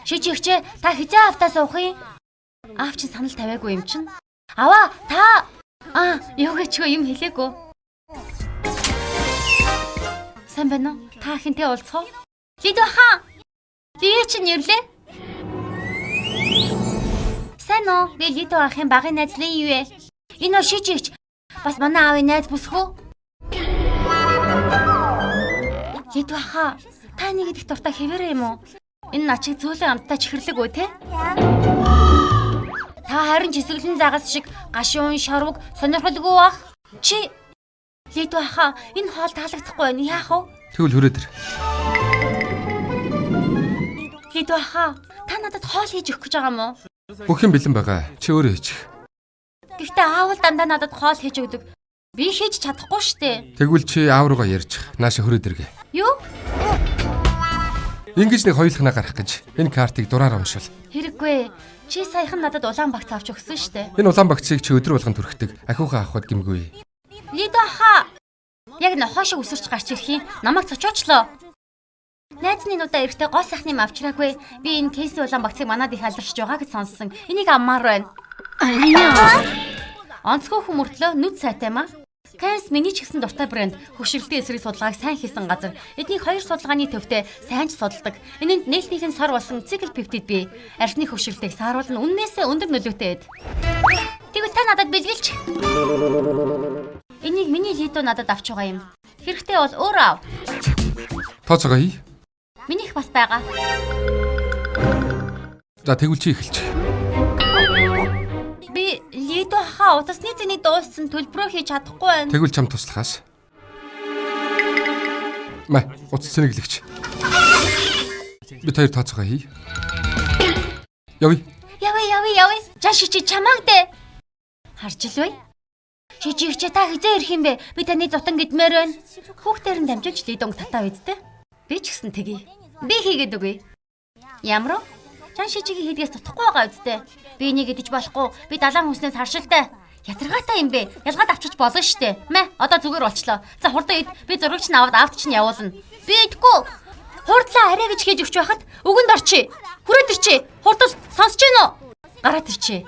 Шижигчээ та хизээ автаа суух юм? Аав чинь санал тавиагүй юм чинь. Аваа та юу гэчгүй юм хэлээгүй. Сайн байна уу? Та хинтээ уулзах уу? Лидо хаа. Лидо чинь ирлээ. Сайн уу? Би Лидо ахын багын найзлын юу вэ? Энэ шижигч бас манай аавын найз бүсгүү? Лидо хаа. Та нэг их дуртай хэвээрээ юм уу? Энэ начиг зөөлөн амттай чихэрлэг үү те? Та харин жисгэлэн загас шиг гашуун шарвг сонирхолгүй бах. Чи Лидо хаа энэ хоол таалагдахгүй байна. Яах вэ? Тэгвэл хүрээд ир. Лидо хаа та надад хоол хийж өгөх гэж байгаа юм уу? Бүх юм бэлэн байгаа. Чи өөрөө хийчих. Гэхдээ аав л дандаа надад хоол хийж өгдөг. Би хийж чадахгүй штэ. Тэгвэл чи аав руугаа ярьчих. Нааша хүрээд иргэ. Юу? Ингэж нэг хоёулахнаа гарах гэж энэ картыг дураар уншвал. Хэрэггүй. Чи саяхан надад улаан багц авч өгсөн штэ. Энэ улаан багцыг чи өдөр болгон түрхдэг. Ахиухаа авахд гимгүй. Лидо хаа. Яг нохоо шиг өсөрч гарч ирэх юм. Намайг цочоочлоо. Найзны нуудаа эрэхтэй гоо сайхны авчраагүй. Би энэ кейси улаан багцыг манад их алдаршиж байгаа гэж сонссон. Энийг аммаар байна. Онцгой хүмүүртлөө нүд сайтай маа. Кэнс миний ч гэсэн дуртай брэнд хөшөрлөлтийн эсрэг судалгааг сайн хийсэн газар. Эднийг 2 судалгааны төвтэй сайн ч судалдаг. Энэнд нээлтнийхэн сар болсон цикл пептид бий. Арсны хөшөрлөлтийг сааруулна үннээсээ өндөр нөлөөтэй эд. Тэгвэл та надад бэлгэлч. Энийг миний Лидо надад авч байгаа юм. Хэрэгтэй бол өөрөө ав. Тооцоогоо хий. Минийх бас байгаа. За тэгвэл чи эхэлж. Би Лидо хаа утасны зэний дууссан төлбөрөө хийж чадахгүй байна. Тэгвэл чам туслахаас. Мэ, утас цэнийг лэгч. Бид хоёр тооцоогоо хий. Явъя. Явъя. Жааш чи чамааг дээ. Харж л бай. Шижигч та хизээ ирэх юм бэ? Би таны зутан гэдмээр байна. Хүүхдээр нь дамжуулж Лидонг татаа үздэй. Би ч гэсэн тэгье. Би хийгээд үгүй. Ямар уу? Жан шижигийн хийдгээс тутахгүй байгаа үздэй. Би энийг идэж болохгүй. Би далайн хүснээс харшилтай. Ятаргаатай юм бэ? Ялгаад авчиж болно штэ. Мэ, одоо зүгээр болчлоо. За хурдан ид. Би зурагч нь аваад авт чинь явуулна. Би идэхгүй. Хурдлаа арай гэж хийж өгч байхад өгөнд орчий. Хүрээд ирчээ. Хурдл сонсож гин үү? Гараад ирчээ.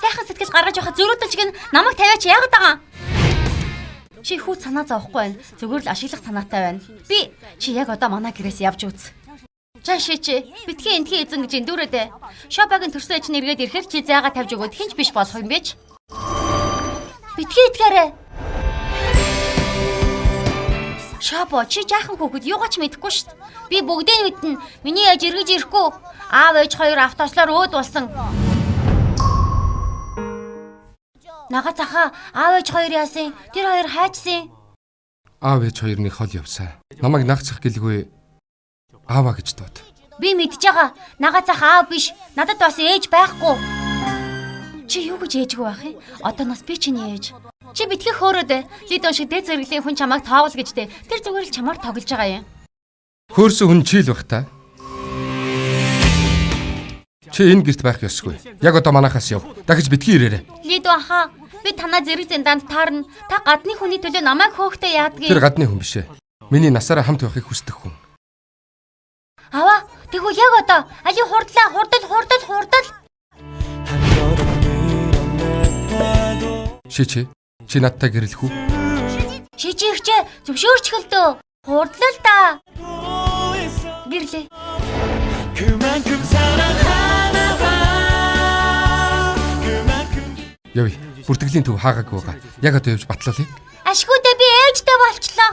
Сайхан сэтгэл гаргаж байхад зөрүүдэлж гин намайг тавиач яагаад байгаа? Чи хүү санаа зовхгүй байна. Зүгээр л ашиглах санаатай байна. Би чи яг одоо манай гэрээс явж үз. Жааши чи битгий энтхий эзэн гэж эндүүрээд. Шопагийн төрсөн ээж нэргээд ирэхээр чи зайгаа тавьж өгөөд хинч биш болох юм биш. Битгий итгээрэй. Шопо чи жаахан хүүхэд юугаач мэдэхгүй шít. Би бүгдийг мэднэ. Миний ээж эргэж ирэхгүй. Аав ээж хоёр автослоор өөд болсон. Нага захаа аав ээж хоёр яасан? Тэр хоёр хайчсан. Аав ээж хоёрны хол явсаа. Намайг нагцах гэлгүй ааваа гэж дууд. Би мэдж байгаа. Нага зах аав биш. Надад бас ээж байхгүй. Чи юу гэж ээжгүй байх юм? Одоо нас би чиний ээж. Чи битгий хөөрөөд Лидо шиг дээд зэрэглэлийн хүн чамайг тоовол гэжтэй. Тэр зүгээр л чамаар тоглож байгаа юм. Хөөрсөн хүн чийл бах та. Чи энэ гэрт байх ёсгүй. Яг одоо манахаас яв. Дахиж битгий ирээрэй. Лидо хаа, би танаа зэрэг зэндаанд таарна. Та гадны хүний төлөө намайг хөөхтэй яадгийг. Тэр гадны хүн биш ээ. Миний насаараа хамт байхыг хүсдэг хүн. Аваа, тэгвэл яг одоо али хурдлаа, хурдал. Чи надтай гэрэлэх үү? Шижигчээ зөвшөөрч хэлдөө. Хурдлаа да. Гэрлээ. Явъя. Бүртгэлийн төв хаагаагүй байгаа. Яг одоо явж батлуулъя. Ашгүйдээ би ээжтэй болчлоо.